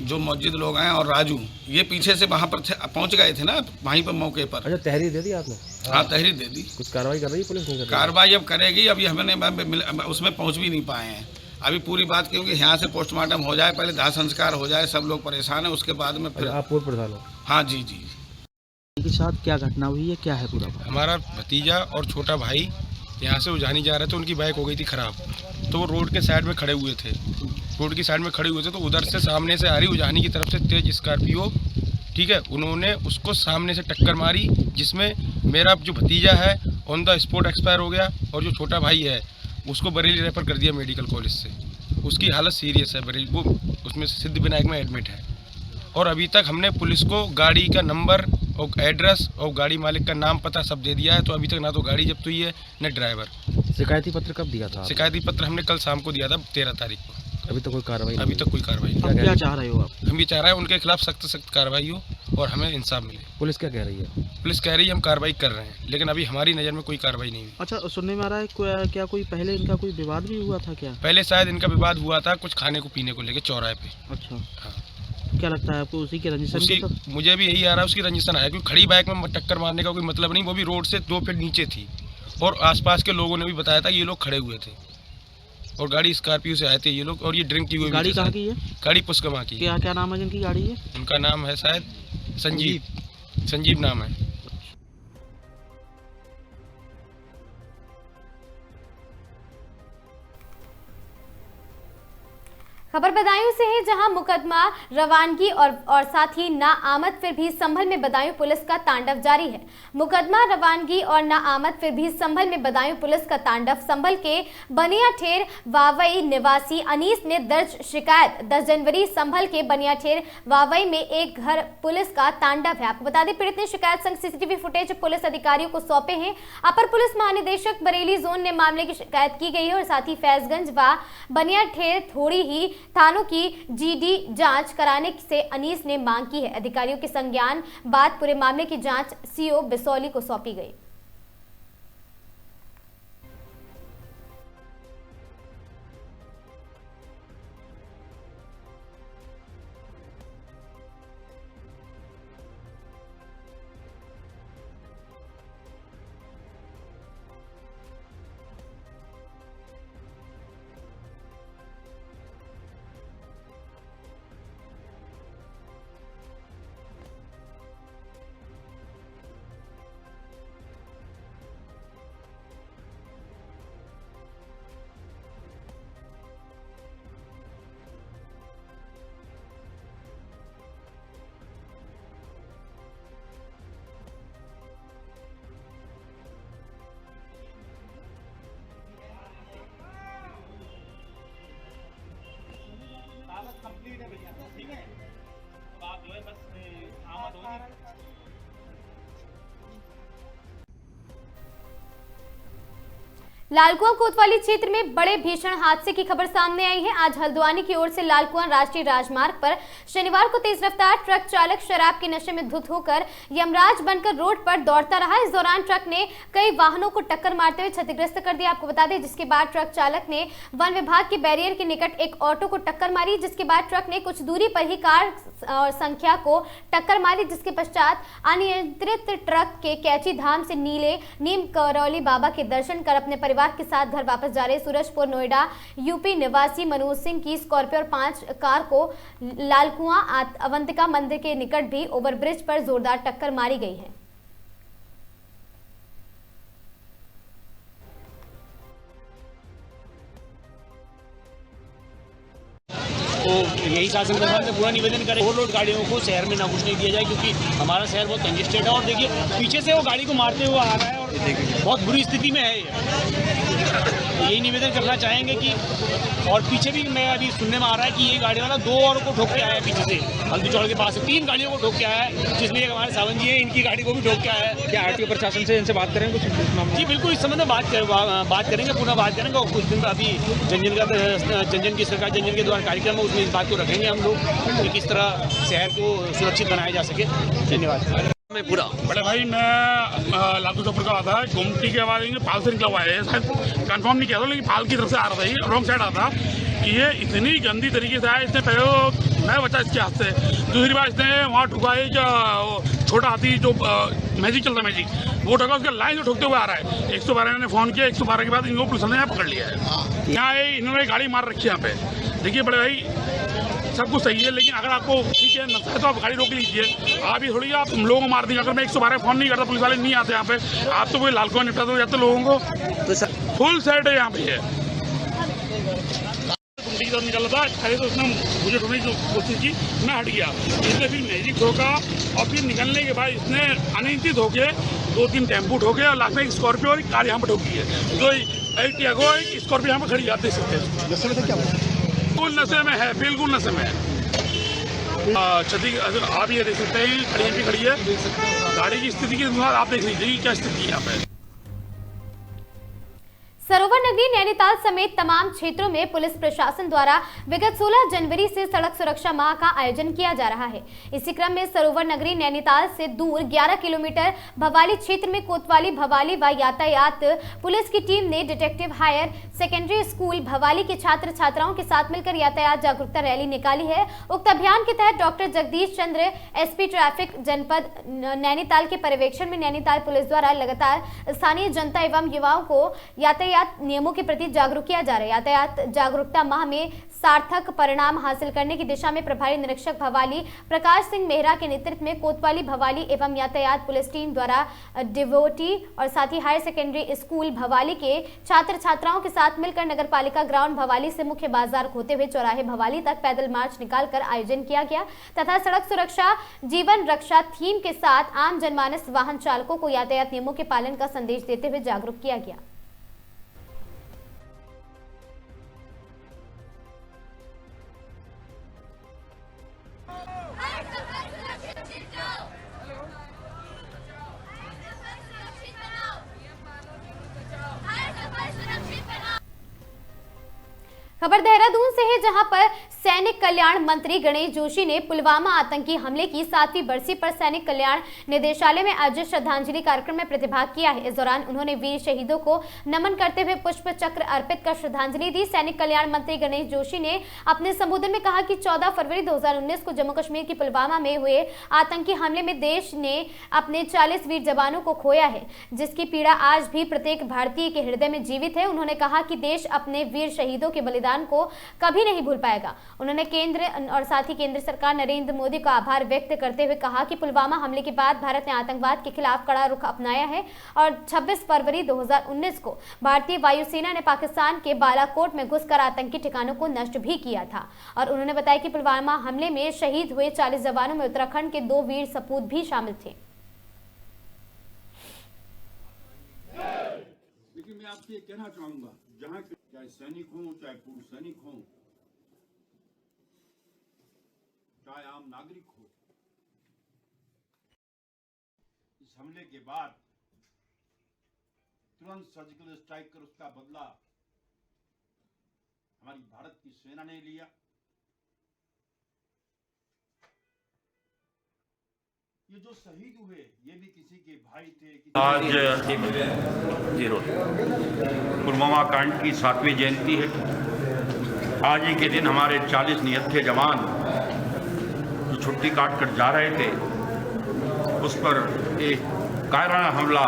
जो मस्जिद लोग हैं और राजू, ये पीछे से वहाँ पर पहुँच गए थे ना, वहीं पर मौके पर। अच्छा, तहरीर दे दी आपने? हाँ, तहरीर दे दी। कुछ कार्रवाई कर रही है पुलिस? नहीं कार्रवाई अब करेगी। अभी हमने उसमें पहुँच भी नहीं पाए हैं अभी पूरी बात, क्योंकि यहाँ से पोस्टमार्टम हो जाए, पहले दाह संस्कार हो जाए, सब लोग परेशान है, उसके बाद में फिर। आप पूर्व प्रधान हो? हाँ जी जी। के साथ क्या घटना हुई है, क्या है पूरा? हमारा भतीजा और छोटा भाई यहाँ से उजानी जा रहे थे, उनकी बाइक हो गई थी खराब। तो वो रोड के साइड में खड़े हुए थे, तो उधर से सामने से आ रही उजानी की तरफ से तेज स्कॉर्पियो, ठीक है, उन्होंने उसको सामने से टक्कर मारी, जिसमें मेरा जो भतीजा है ऑन द स्पॉट एक्सपायर हो गया और जो छोटा भाई है उसको बरेली रेफर कर दिया मेडिकल कॉलेज से। उसकी हालत सीरियस है, बरेली वो उसमें सिद्धिविनायक में एडमिट है। और अभी तक हमने पुलिस को गाड़ी का नंबर और एड्रेस और गाड़ी मालिक का नाम पता सब दे दिया है। तो अभी तक ना तो गाड़ी जब्त हुई है न ड्राइवर। शिकायती पत्र कब दिया था? शिकायती पत्र हमने कल शाम को दिया था, 13 तारीख को। अभी तक कोई कार्रवाई? अभी तक कोई कार्रवाई नहीं। क्या चाह रहे हो आप? हम ये चाह रहे हैं उनके खिलाफ सख्त कार्रवाई हो और हमें इंसाफ मिले। पुलिस क्या कह रही है? पुलिस कह रही है हम कार्रवाई कर रहे हैं, लेकिन अभी हमारी नज़र में कोई कार्रवाई नहीं हुई। अच्छा, सुनने में आ रहा है क्या कोई पहले इनका कोई विवाद भी हुआ था क्या? पहले शायद इनका विवाद हुआ था कुछ खाने को पीने को लेकर चौराहे पे। अच्छा, हाँ। क्या लगता है आपको उसी के रंजिशन? मुझे भी यही आ रहा है, उसकी रंजिशन है, क्योंकि खड़ी बाइक में टक्कर मारने का कोई मतलब नहीं। वो भी रोड से 2 फीट नीचे थी और आसपास के लोगों ने भी बताया था ये लोग खड़े हुए थे और गाड़ी स्कॉर्पियो से आए थे ये लोग, और ये ड्रिंक की हुई। गाड़ी कहाँ की है? गाड़ी पुष्कमा की। क्या नाम है जिनकी गाड़ी है? उनका नाम है शायद संजीव नाम है। खबर बदायूं से है, जहां मुकदमा रवानगी और साथ ही नाआमद फिर भी संभल में बदायूं पुलिस का तांडव जारी है। मुकदमा रवानगी और नाआमद फिर भी संभल में बदायूं पुलिस का तांडव। संभल के बनियाठेर वावई निवासी अनीस ने दर्ज शिकायत 10 जनवरी संभल के बनियाठेर वावई में एक घर पुलिस का तांडव है। आपको बता दें, पीड़ित ने शिकायत संग सीसीटीवी फुटेज पुलिस अधिकारियों को सौंपे हैं। अपर पुलिस महानिदेशक बरेली जोन ने मामले की शिकायत की गई है और साथ ही फैजगंज व बनियाठेर थोड़ी ही थानों की जीडी जांच कराने से अनीस ने मांग की है। अधिकारियों के संज्ञान बाद पूरे मामले की जांच सीओ बिसौली को सौंपी गई। लालकुआं कोतवाली क्षेत्र में बड़े भीषण हादसे की खबर सामने आई है। आज हल्द्वानी की ओर से लालकुआं राष्ट्रीय राजमार्ग पर शनिवार को तेज रफ्तार ट्रक चालक शराब के नशे में धुत होकर यमराज बनकर रोड पर दौड़ता रहा। इस दौरान ट्रक ने कई वाहनों को टक्कर मारते हुए क्षतिग्रस्त कर दिया। आपको बता दें, जिसके बाद ट्रक चालक ने वन विभाग के बैरियर के निकट एक ऑटो को टक्कर मारी, जिसके बाद ट्रक ने कुछ दूरी पर ही कार और संख्या को टक्कर मारी, जिसके पश्चात अनियंत्रित ट्रक के कैची धाम से नीम करौली बाबा के दर्शन कर अपने परिवार के साथ घर वापस जा रहे सूरजपुर नोएडा यूपी निवासी मनोज सिंह की स्कॉर्पियो और 5 कार को लालकुआं अवंतिका मंदिर के निकट भी ओवरब्रिज पर जोरदार टक्कर मारी गई है। तो यही शासन प्रशासन से पूरा निवेदन करें, ओवरलोड गाड़ियों को शहर में ना घुसने दिया जाए, क्योंकि हमारा शहर बहुत कंजेस्टेड है। और देखिए पीछे से वो गाड़ी को मारते हुए आ रहा है और बहुत बुरी स्थिति में है ये। यही निवेदन करना चाहेंगे कि, और पीछे भी मैं अभी सुनने में आ रहा है कि ये गाड़ी वाला 2 और को ठोक के आया है पीछे से, हल्दी चौड़ के पास से 3 गाड़ियों को ठोक के आया है, जिसमें एक हमारे सावन जी है, इनकी गाड़ी को भी ठोक के आया है। क्या आरटीओ प्रशासन से इनसे बात करें कुछ? जी बिल्कुल, इस संबंध में बात करेंगे, पुनः बात करेंगे। और कुछ दिन में अभी जनजन की सरकार जनजन के द्वारा कार्यक्रम है, उसमें इस बात को रखेंगे हम लोग कि किस तरह शहर को सुरक्षित बनाया जा सके। धन्यवाद। पूरा बड़े भाई, मैं लातू चौपर का आता है, गोमती के आवाज पाल से निकला हुआ है, शायद कंफर्म नहीं किया था, लेकिन पाल की तरफ से आ रहा था, ये रॉन्ग साइड आता। ये इतनी गंदी तरीके से आया, इसने पहले मैं बचा इसके हाथ से, दूसरी बार इसने वहाँ ठुका है छोटा हाथी जो मैजिक चलता है, मैजिक वो ठोका, उसके लाइन से ठोकते हुए आ रहा है। 112 ने फोन किया, 112 के बाद इनको पुलिस ने यहाँ पकड़ लिया है। यहाँ इन्होंने गाड़ी मार रखी है यहाँ पे। देखिए बड़े भाई, सब कुछ सही है, लेकिन अगर आपको ठीक है नशा है तो आप गाड़ी रोक लीजिए। आप ये थोड़ी आप लोगों को मार देंगे। अगर मैं 112 फोन नहीं करता, पुलिस वाले नहीं आते यहाँ पे, आप तो कोई लालकुआं निपटा दो जाते लोगों को। तो फुल सेट है यहाँ पे है। निकल था खड़े, तो उसने मुझे ढूंढने की कोशिश की, मैं हट गया। इसने फिर मैजिक ठोका और फिर निकलने के बाद इसने अनियंत्रित होके 2-3 टेम्पू ठोके और लास्ट में एक स्कॉर्पियो और एक कार यहाँ पर ठोकी है। जो एक टियागो एक स्कॉर्पियो यहाँ पर खड़ी आप देख सकते हैं। नशे में क्या बिल्कुल नशे में है, बिल्कुल नशे में है। क्षति आप ये देख सकते हैं, खड़ी भी खड़ी है। गाड़ी की स्थिति के अनुसार आप देख लीजिए क्या स्थिति है यहाँ पे। सरोवर नगरी नैनीताल समेत तमाम क्षेत्रों में पुलिस प्रशासन द्वारा विगत 16 जनवरी से सड़क सुरक्षा माह का आयोजन किया जा रहा है। इसी क्रम में सरोवर नगरी नैनीताल से दूर 11 किलोमीटर भवाली क्षेत्र में कोतवाली भवाली व यातायात पुलिस की टीम ने detective higher secondary school Bhowali के छात्र छात्राओं के साथ मिलकर यातायात जागरूकता रैली निकाली है। उक्त अभियान के तहत डॉक्टर जगदीश चंद्र एसपी ट्रैफिक जनपद नैनीताल के पर्यवेक्षण में नैनीताल पुलिस द्वारा लगातार स्थानीय जनता एवं युवाओं को यातायात नियमों के प्रति जागरूक किया जा रहा है। यातायात जागरूकता माह में सार्थक परिणाम हासिल करने की दिशा में प्रभारी निरीक्षक भवाली प्रकाश सिंह मेहरा के नेतृत्व में कोतवाली भवाली एवं यातायात पुलिस टीम द्वारा डिवोटी और साथ ही हायर सेकेंडरी स्कूल भवाली के छात्र छात्राओं के साथ मिलकर नगर पालिका ग्राउंड भवाली से मुख्य बाजार होते हुए चौराहे भवाली तक पैदल मार्च निकालकर आयोजन किया गया तथा सड़क सुरक्षा जीवन रक्षा थीम के साथ आम जनमानस वाहन चालकों को यातायात नियमों के पालन का संदेश देते हुए जागरूक किया गया। खबर देहरादून से है, जहां पर सैनिक कल्याण मंत्री गणेश जोशी ने पुलवामा आतंकी हमले की 7वीं बरसी पर सैनिक कल्याण निदेशालय में आयोजित श्रद्धांजलि कार्यक्रम में प्रतिभाग किया है। इस दौरान उन्होंने वीर शहीदों को नमन करते हुए पुष्प चक्र अर्पित कर श्रद्धांजलि दी। सैनिक कल्याण मंत्री गणेश जोशी ने अपने संबोधन में कहा कि 14 फरवरी 2019 को जम्मू कश्मीर की पुलवामा में हुए आतंकी हमले में देश ने अपने 40 वीर जवानों को खोया है, जिसकी पीड़ा आज भी प्रत्येक भारतीय के हृदय में जीवित है। उन्होंने कहा कि देश अपने वीर शहीदों के बलिदान को कभी नहीं भूल पाएगा। उन्होंने केंद्र और साथ ही केंद्र सरकार नरेंद्र मोदी का आभार व्यक्त करते हुए कहा कि पुलवामा हमले के बाद भारत ने आतंकवाद के खिलाफ कड़ा रुख अपनाया है और 26 फरवरी 2019 को भारतीय वायुसेना ने पाकिस्तान के बालाकोट में घुसकर आतंकी ठिकानों को नष्ट भी किया था। और उन्होंने बताया कि पुलवामा हमले में शहीद हुए 40 जवानों में उत्तराखंड के 2 वीर सपूत भी शामिल थे। लेकिन मैं आपसे ये कहना चाहूंगा, जहां चाहे सैनिक हो, चाहे पूर्व सैनिक हो, चाहे आम नागरिक हो, इस हमले के बाद तुरंत सर्जिकल स्ट्राइक कर उसका बदला हमारी भारत की सेना ने लिया। ये जो शहीद हुए ये भी किसी के भाई थे। आज पुलवामा कांड की 7वीं जयंती है। आज ही के दिन हमारे 40 निहत्थे जवान जो छुट्टी काट कर जा रहे थे उस पर एक कायराना हमला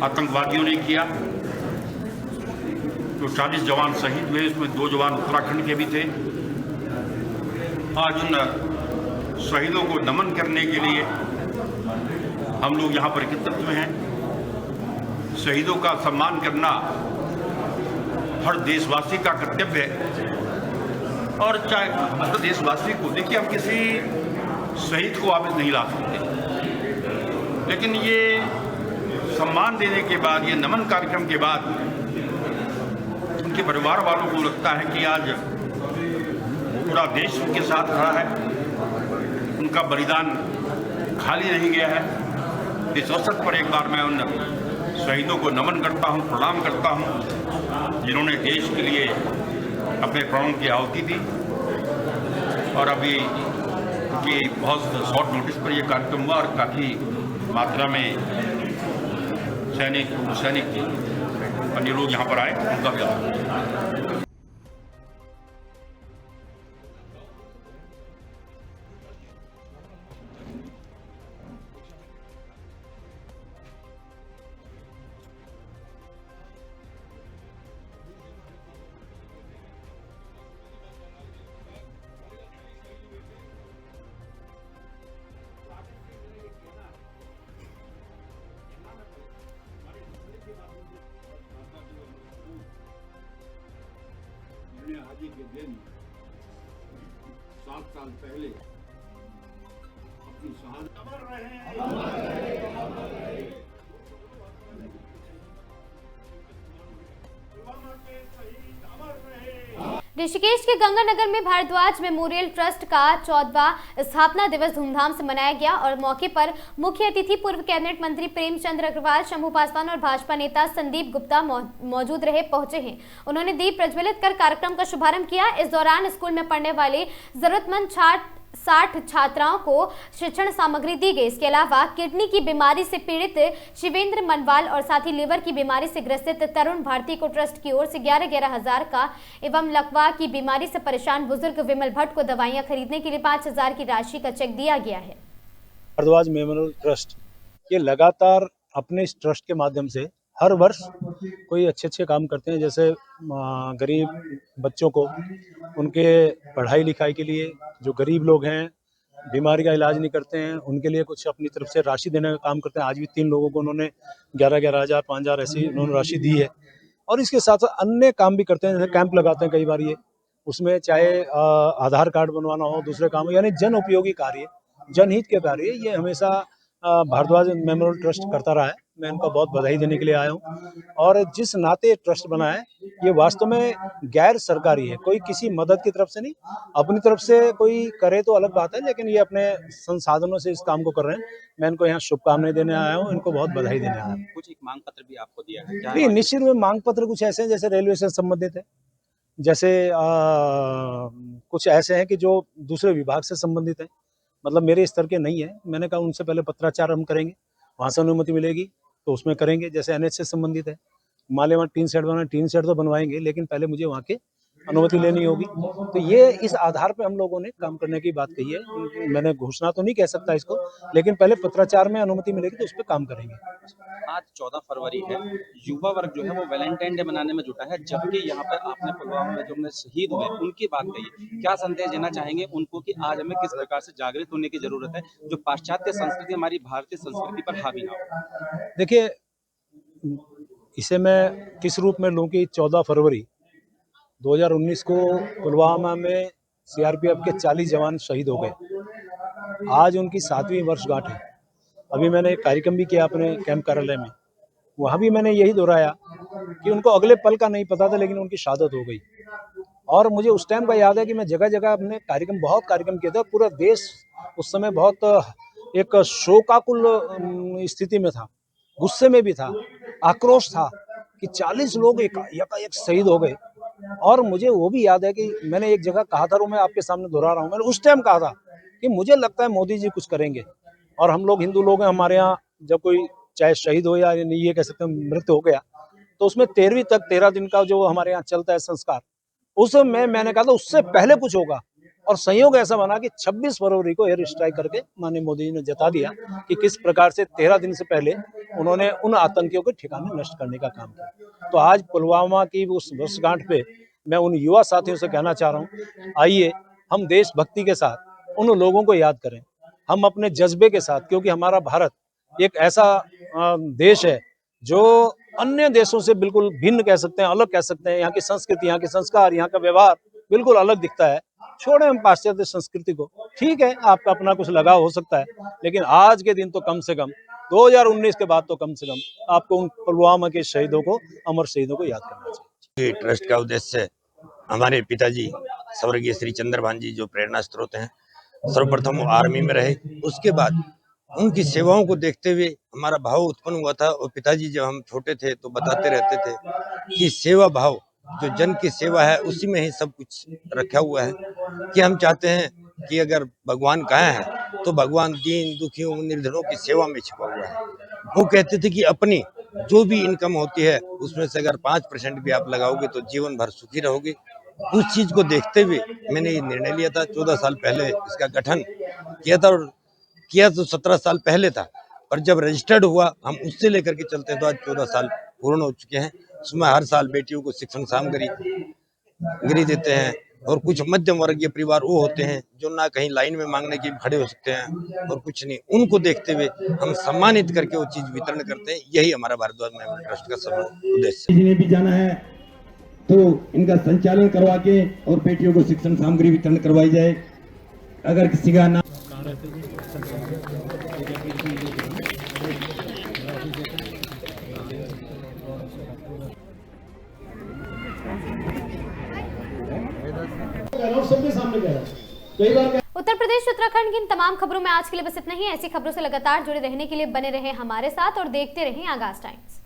आतंकवादियों ने किया। जो 40 जवान शहीद हुए उसमें 2 जवान उत्तराखंड के भी थे। आज उन शहीदों को नमन करने के लिए हम लोग यहाँ पर एकत्रित हुए हैं। शहीदों का सम्मान करना हर देशवासी का कर्तव्य है और चाहे हर देशवासी को, देखिए हम किसी शहीद को वापस नहीं ला सकते, लेकिन ये सम्मान देने के बाद, ये नमन कार्यक्रम के बाद उनके परिवार वालों को लगता है कि आज पूरा देश उनके साथ खड़ा है, उनका बलिदान खाली नहीं गया है। इस अवसर पर एक बार मैं उन शहीदों को नमन करता हूं, प्रणाम करता हूं जिन्होंने देश के लिए अपने प्राणों की आहुति दी। और अभी कि बहुत शॉर्ट नोटिस पर यह कार्यक्रम हुआ और काफ़ी मात्रा में सैनिक अन्य लोग यहाँ पर आए, उनका भी आभार। आज के दिन 7 साल पहले अपनी शहादत अमर रहे। ऋषिकेश के गंगानगर में भारद्वाज मेमोरियल ट्रस्ट का 14वां स्थापना दिवस धूमधाम से मनाया गया और मौके पर मुख्य अतिथि पूर्व कैबिनेट मंत्री प्रेमचंद अग्रवाल, शंभू पासवान और भाजपा नेता संदीप गुप्ता मौजूद रहे पहुंचे हैं। उन्होंने दीप प्रज्वलित कर कार्यक्रम का शुभारंभ किया। इस दौरान स्कूल में पढ़ने वाले जरूरतमंद 60 छात्राओं को शिक्षण सामग्री दी गई। इसके अलावा किडनी की बीमारी से पीड़ित शिवेंद्र मनवाल और साथ ही लीवर की बीमारी से ग्रसित तरुण भारती को ट्रस्ट की ओर से 11,11 हजार का एवं लकवा की बीमारी से परेशान बुजुर्ग विमल भट्ट को दवाइयां खरीदने के लिए 5,000 की राशि का चेक दिया गया है। भारद्वाज मेमोरियल ट्रस्ट ये लगातार अपने इस ट्रस्ट के माध्यम से हर वर्ष कोई अच्छे काम करते हैं। जैसे गरीब बच्चों को उनके पढ़ाई लिखाई के लिए, जो गरीब लोग हैं बीमारी का इलाज नहीं करते हैं, उनके लिए कुछ अपनी तरफ से राशि देने का काम करते हैं। आज भी 3 लोगों को उन्होंने 11,11 हज़ार 5,000 ऐसी उन्होंने राशि दी है। और इसके साथ साथ अन्य काम भी करते हैं, जैसे कैंप लगाते हैं कई बार ये, उसमें चाहे आधार कार्ड बनवाना हो, दूसरे काम, यानी जन उपयोगी कार्य, जनहित के कार्य, ये हमेशा भारद्वाज मेमोरियल ट्रस्ट करता रहा है। मैं इनको बहुत बधाई देने के लिए आया हूँ। और जिस नाते ट्रस्ट बना है ये वास्तव में गैर सरकारी है, कोई किसी मदद की तरफ से नहीं, अपनी तरफ से कोई करे तो अलग बात है, लेकिन ये अपने संसाधनों से इस काम को कर रहे हैं। मैं इनको यहाँ शुभकामनाएं देने आया हूँ, इनको बहुत बधाई देने आया हूँ। कुछ एक मांग पत्र भी आपको दिया है? नहीं, निश्चित में मांग पत्र कुछ ऐसे हैं जैसे रेलवे से संबंधित है, जैसे कुछ ऐसे हैं कि जो दूसरे विभाग से संबंधित है, मतलब मेरे स्तर के नहीं है। मैंने कहा उनसे पहले पत्राचार हम करेंगे, वहाँ से अनुमति मिलेगी तो उसमें करेंगे। जैसे NH से संबंधित है, मालेवान टीन शेड बनाना, टीन शेड तो बनवाएंगे, लेकिन पहले मुझे वहाँ के अनुमति लेनी होगी। तो ये इस आधार पे हम लोगों ने काम करने की बात कही है। मैंने घोषणा तो नहीं कह सकता इसको, लेकिन पहले पत्राचार में अनुमति मिलेगी तो उस पर काम करेंगे। आज 14 फरवरी है, युवा वर्ग जो है वो वैलेंटाइन डे मनाने में जुटा है, जबकि यहाँ पे आपने पुलवामा में जो अपने शहीद हुए उनकी बात कही। क्या संदेश देना चाहेंगे उनको कि आज हमें किस प्रकार से जागृत होने की जरूरत है, जो पाश्चात्य संस्कृति हमारी भारतीय संस्कृति पर हावी ना हो? देखिए, इसे मैं किस रूप में लूँ कि 14 फरवरी 2019 को पुलवामा में CRPF के 40 जवान शहीद हो गए। आज उनकी 7वीं वर्षगांठ है। अभी मैंने एक कार्यक्रम भी किया अपने कैंप कार्यालय में, वहाँ भी मैंने यही दोहराया कि उनको अगले पल का नहीं पता था, लेकिन उनकी शहादत हो गई। और मुझे उस टाइम का याद है कि मैं जगह जगह अपने बहुत कार्यक्रम किए थे। पूरा देश उस समय बहुत एक शोकाकुल स्थिति में था। गुस्से में भी था, आक्रोश था कि 40 लोग एकाएक शहीद हो गए। और मुझे वो भी याद है कि मैंने एक जगह कहा था, वो मैं आपके सामने दोहरा रहा हूँ, मैंने उस टाइम कहा था कि मुझे लगता है मोदी जी कुछ करेंगे। और हम लोग हिंदू लोग हैं, हमारे यहाँ जब कोई चाहे शहीद हो या ये कह सकते हैं मृत्यु हो गया, तो उसमें 13 दिन का जो हमारे यहाँ चलता है संस्कार, उसमें मैंने कहा था उससे पहले कुछ होगा। और संयोग ऐसा बना कि 26 फरवरी को एयर स्ट्राइक करके माननीय मोदी जी ने जता दिया कि किस प्रकार से 13 दिन से पहले उन्होंने उन आतंकियों के ठिकाने नष्ट करने का काम किया। तो आज पुलवामा की उस वर्षगांठ पे मैं उन युवा साथियों से कहना चाह रहा हूँ, आइए हम देशभक्ति के साथ उन लोगों को याद करें, हम अपने जज्बे के साथ, क्योंकि हमारा भारत एक ऐसा देश है जो अन्य देशों से बिल्कुल भिन्न कह सकते हैं, अलग कह सकते हैं। यहाँ की संस्कृति, यहाँ के संस्कार, यहाँ का व्यवहार बिल्कुल अलग दिखता है। छोड़े हम पाश्चात्य संस्कृति को, ठीक है आपका अपना कुछ लगाव हो सकता है, लेकिन आज के दिन तो कम से कम 2019 के बाद तो कम से कम आपको उन पुलवामा के शहीदों को, अमर शहीदों को याद करना चाहिए। ट्रस्ट का उद्देश्य हमारे पिताजी स्वर्गीय श्री चंद्रभान जी जो प्रेरणा स्रोत हैं, सर्वप्रथम वो आर्मी में रहे, उसके बाद उनकी सेवाओं को देखते हुए हमारा भाव उत्पन्न हुआ था। और पिताजी जब हम छोटे थे तो बताते रहते थे कि सेवा भाव, जो जन की सेवा है उसी में ही सब कुछ रखा हुआ है, कि हम चाहते हैं कि अगर भगवान कहाँ है तो भगवान दीन दुखियों निर्धनों की सेवा में छिपा हुआ है। वो कहते थे कि अपनी जो भी इनकम होती है उसमें से अगर 5% भी आप लगाओगे तो जीवन भर सुखी रहोगे। उस चीज को देखते हुए मैंने ये निर्णय लिया था। 14 साल पहले इसका गठन किया था, और किया तो 17 साल पहले था, पर जब रजिस्टर्ड हुआ हम उससे लेकर के चलते हैं तो आज 14 साल पूर्ण हो चुके हैं। उसमें हर साल बेटियों को शिक्षण सामग्री देते हैं, और कुछ मध्यम वर्गीय परिवार वो होते हैं जो ना कहीं लाइन में मांगने के खड़े हो सकते हैं और कुछ नहीं, उनको देखते हुए हम सम्मानित करके वो चीज वितरण करते हैं। यही हमारा भारद्वाज मेमोरियल ट्रस्ट का सब उद्देश्य है। जिन्हें भी जाना है तो इनका संचालन करवा के और बेटियों को शिक्षण सामग्री वितरण करवाई जाए। अगर किसी का नाम सबके सामने कह रहा हूं। उत्तर प्रदेश उत्तराखंड की इन तमाम खबरों में आज के लिए बस इतना ही। ऐसी खबरों से लगातार जुड़े रहने के लिए बने रहें हमारे साथ और देखते रहें आगाज टाइम्स।